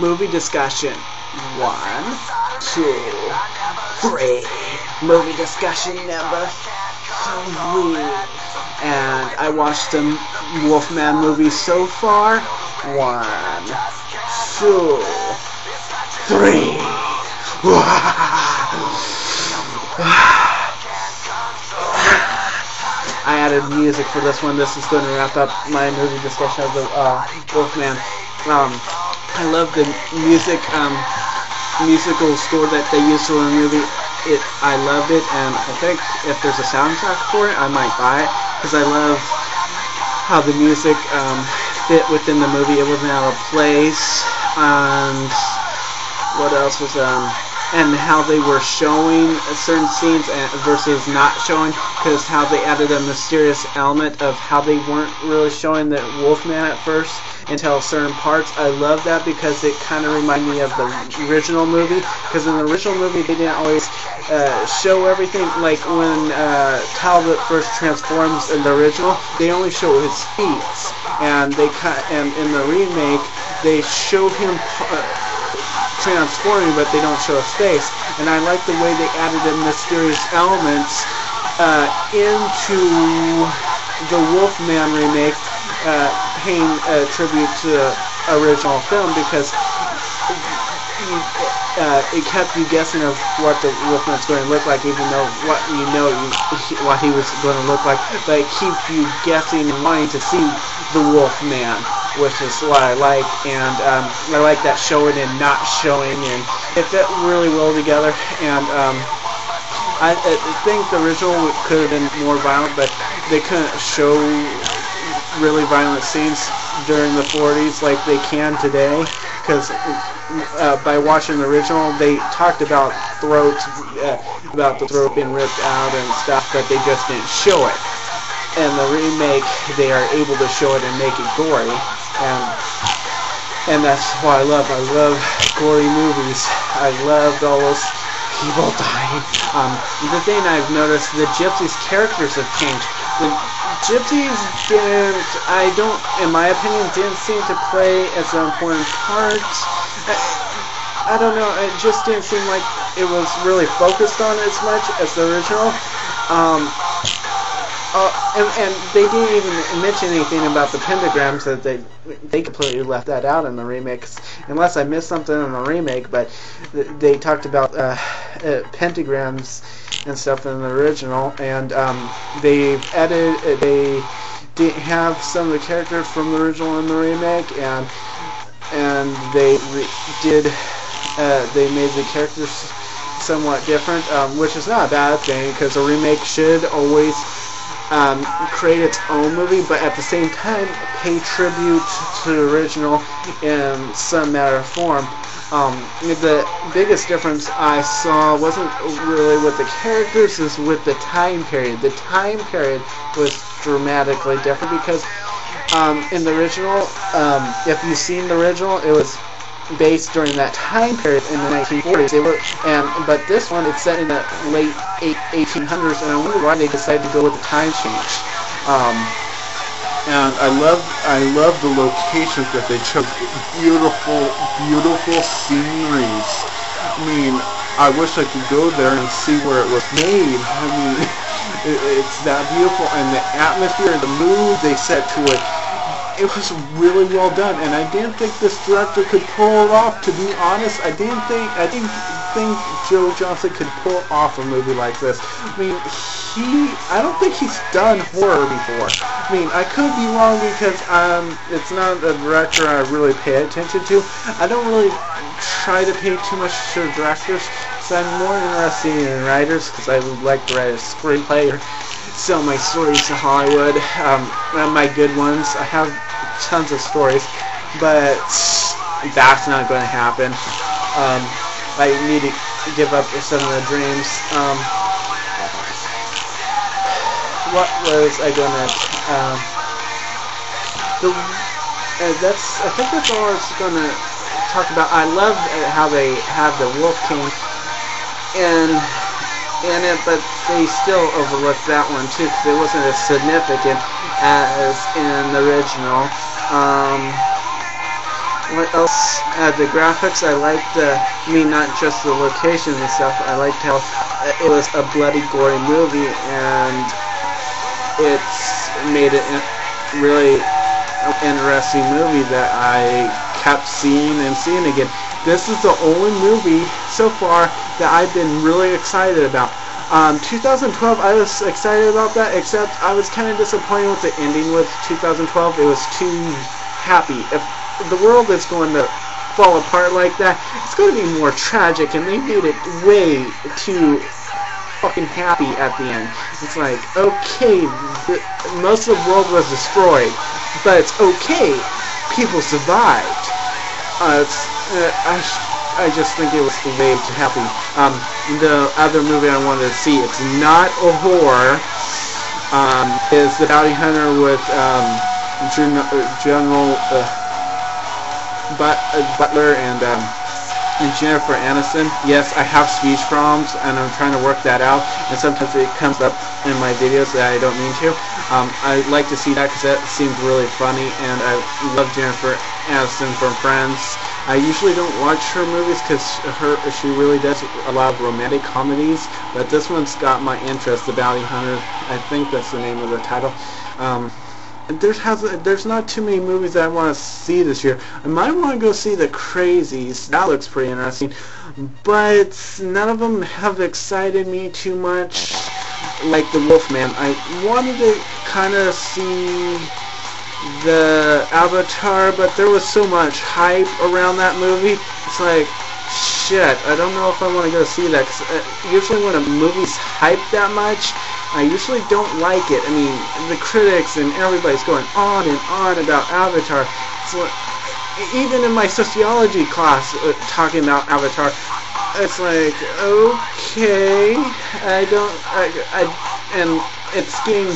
movie discussion. 1, 2, 3. Movie discussion number 3. And I watched the Wolfman movie so far. 1, 2, 3. I added music for this one. This is going to wrap up my movie discussion of the Wolfman. I love the musical score that they used for the movie. I loved it, and I think if there's a soundtrack for it, I might buy it, because I love how the music fit within the movie. It wasn't out of place, and what else was and how they were showing certain scenes versus not showing, because how they added a mysterious element of how they weren't really showing the Wolfman at first until certain parts. I love that because it kind of reminded me of the original movie, because in the original movie they didn't always show everything. Like when Talbot first transforms in the original, they only show his feet, and in the remake they show him transforming, but they don't show his face. And I like the way they added in mysterious elements into the Wolfman remake, paying tribute to the original film, because it kept you guessing of what the Wolfman's going to look like, even though what he was going to look like, but it keeps you guessing and wanting to see the Wolfman, which is what I like. And I like that showing and not showing, and it fit really well together. And I think the original could have been more violent, but they couldn't show really violent scenes during the 40s like they can today, because by watching the original they talked about about the throat being ripped out and stuff, but they just didn't show it. In the remake they are able to show it and make it gory, and that's what I love. I love gory movies. I loved all those people dying. The thing I've noticed, the Gypsies' characters have changed. The Gypsies in my opinion, didn't seem to play as an important part. I don't know, it just didn't seem like it was really focused on as much as the original. And they didn't even mention anything about the pentagrams, that they completely left that out in the remake, unless I missed something in the remake. But they talked about pentagrams and stuff in the original, and they didn't have some of the characters from the original in the remake, and they made the characters somewhat different, which is not a bad thing, because a remake should always create its own movie, but at the same time pay tribute to the original in some matter of form. The biggest difference I saw wasn't really with the characters, is with the time period. The time period was dramatically different, because in the original, if you've seen the original, it was based during that time period in the 1940s. But this one, it's set in the late 1800s, and I wonder why they decided to go with the time change. And I love the locations that they chose. Beautiful, beautiful sceneries. I mean, I wish I could go there and see where it was made. I mean, it's that beautiful, and the atmosphere and the mood they set to it. It was really well done, and I didn't think this director could pull it off. To be honest, I didn't think Joe Johnston could pull off a movie like this. I mean, I don't think he's done horror before. I mean, I could be wrong, because it's not a director I really pay attention to. I don't really try to pay too much to directors, so I'm more interested in writers, because I would like to write a screenplay or sell my stories to Hollywood. My good ones. I have tons of stories, but that's not going to happen. I need to give up some of the dreams. What was I going to? I think that's all I was going to talk about. I love how they have the Wolf King in it, but they still overlooked that one too, because it wasn't as significant as in the original. What else? The graphics, I liked not just the locations and stuff, I liked how it was a bloody, gory movie, and it's made it really interesting movie that I kept seeing and seeing again. This is the only movie so far that I've been really excited about. 2012, I was excited about that, except I was kind of disappointed with the ending with 2012. It was too happy. If the world is going to fall apart like that, it's going to be more tragic, and they made it way too fucking happy at the end. It's like, okay, most of the world was destroyed, but it's okay, people survived. I just think it was way too happy. The other movie I wanted to see, it's not a horror, is The Bounty Hunter with General Butler and Jennifer Aniston. Yes, I have speech problems, and I'm trying to work that out, and sometimes it comes up in my videos that I don't mean to. I'd like to see that because that seems really funny, and I love Jennifer Aniston from Friends. I usually don't watch her movies because she really does a lot of romantic comedies, but this one's got my interest, The Bounty Hunter. I think that's the name of the title. There's not too many movies that I want to see this year. I might want to go see the Crazies. That looks pretty interesting, but none of them have excited me too much, like the Wolfman. I wanted to kind of see the Avatar, but there was so much hype around that movie. It's like, shit, I don't know if I want to go see that, because usually when a movie's hyped that much, I usually don't like it. I mean, the critics and everybody's going on and on about Avatar. So, even in my sociology class, talking about Avatar, it's like, okay, and it's getting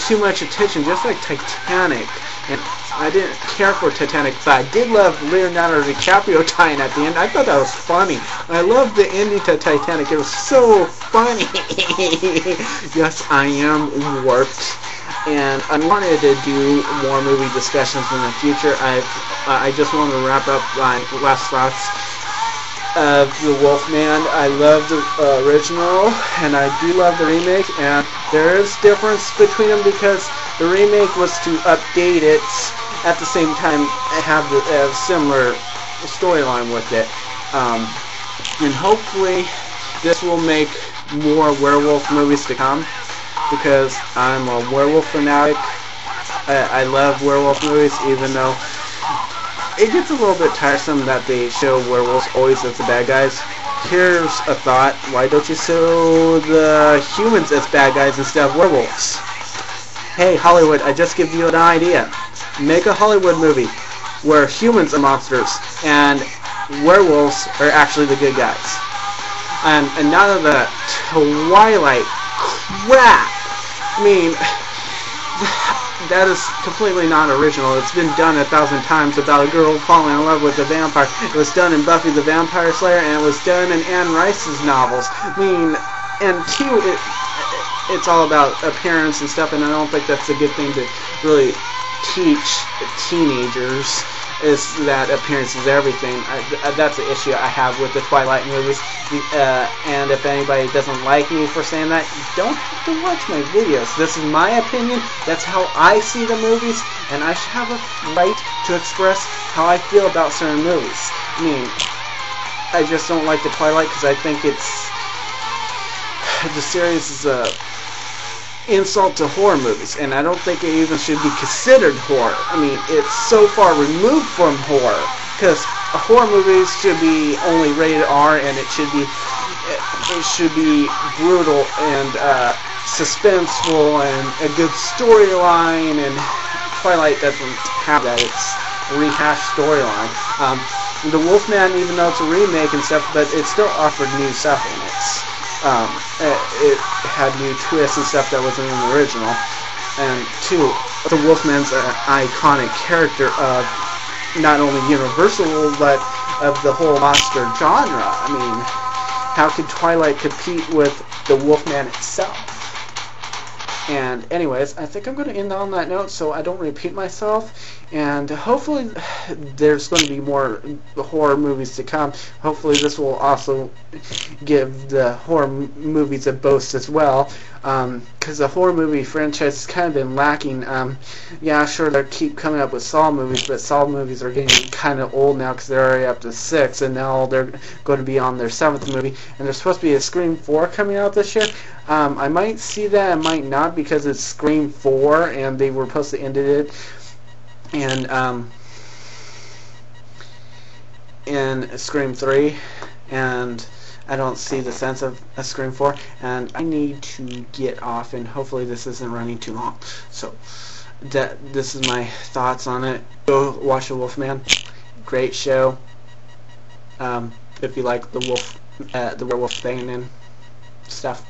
too much attention, just like Titanic. And I didn't care for Titanic, but I did love Leonardo DiCaprio dying at the end. I thought that was funny. I loved the ending to Titanic. It was so funny. Yes, I am warped, and I wanted to do more movie discussions in the future. I just want to wrap up my last thoughts of The Wolfman. I love the original, and I do love the remake, and there is difference between them because the remake was to update it, at the same time have a similar storyline with it. And hopefully this will make more werewolf movies to come, because I'm a werewolf fanatic. I love werewolf movies, even though it gets a little bit tiresome that they show werewolves always as the bad guys. Here's a thought: why don't you show the humans as bad guys instead of werewolves? Hey, Hollywood, I just give you an idea. Make a Hollywood movie where humans are monsters and werewolves are actually the good guys. And none of the Twilight crap. I mean, that is completely not original. It's been done 1,000 times about a girl falling in love with a vampire. It was done in Buffy the Vampire Slayer, and it was done in Anne Rice's novels. I mean, and two, it's all about appearance and stuff, and I don't think that's a good thing to really teach teenagers, is that appearance is everything. That's the issue I have with the Twilight movies. And if anybody doesn't like me for saying that, you don't have to watch my videos. This is my opinion. That's how I see the movies, and I should have a right to express how I feel about certain movies. I mean, I just don't like the Twilight because I think the series is a insult to horror movies, and I don't think it even should be considered horror. I mean, it's so far removed from horror, because horror movies should be only rated R, and it should be brutal and suspenseful and a good storyline, and Twilight doesn't have that. It's a rehashed storyline. The Wolfman, even though it's a remake and stuff, but it still offered new stuff in it. It had new twists and stuff that wasn't in the original. And two, the Wolfman's an iconic character of not only Universal, but of the whole monster genre. I mean, how could Twilight compete with the Wolfman itself? And anyways, I think I'm going to end on that note so I don't repeat myself. And hopefully there's going to be more horror movies to come. Hopefully this will also give the horror movies a boost as well. Because the horror movie franchise has kind of been lacking. Yeah, sure, they keep coming up with Saw movies, but Saw movies are getting kind of old now because they're already up to 6, and now they're going to be on their 7th movie. And there's supposed to be a Scream 4 coming out this year. I might see that, I might not, because it's Scream 4, and they were supposed to end it. And in Scream 3, and I don't see the sense of a Scream 4, and I need to get off, and hopefully this isn't running too long. So this is my thoughts on it. Go watch The Wolfman. Great show. If you like the werewolf thing and stuff.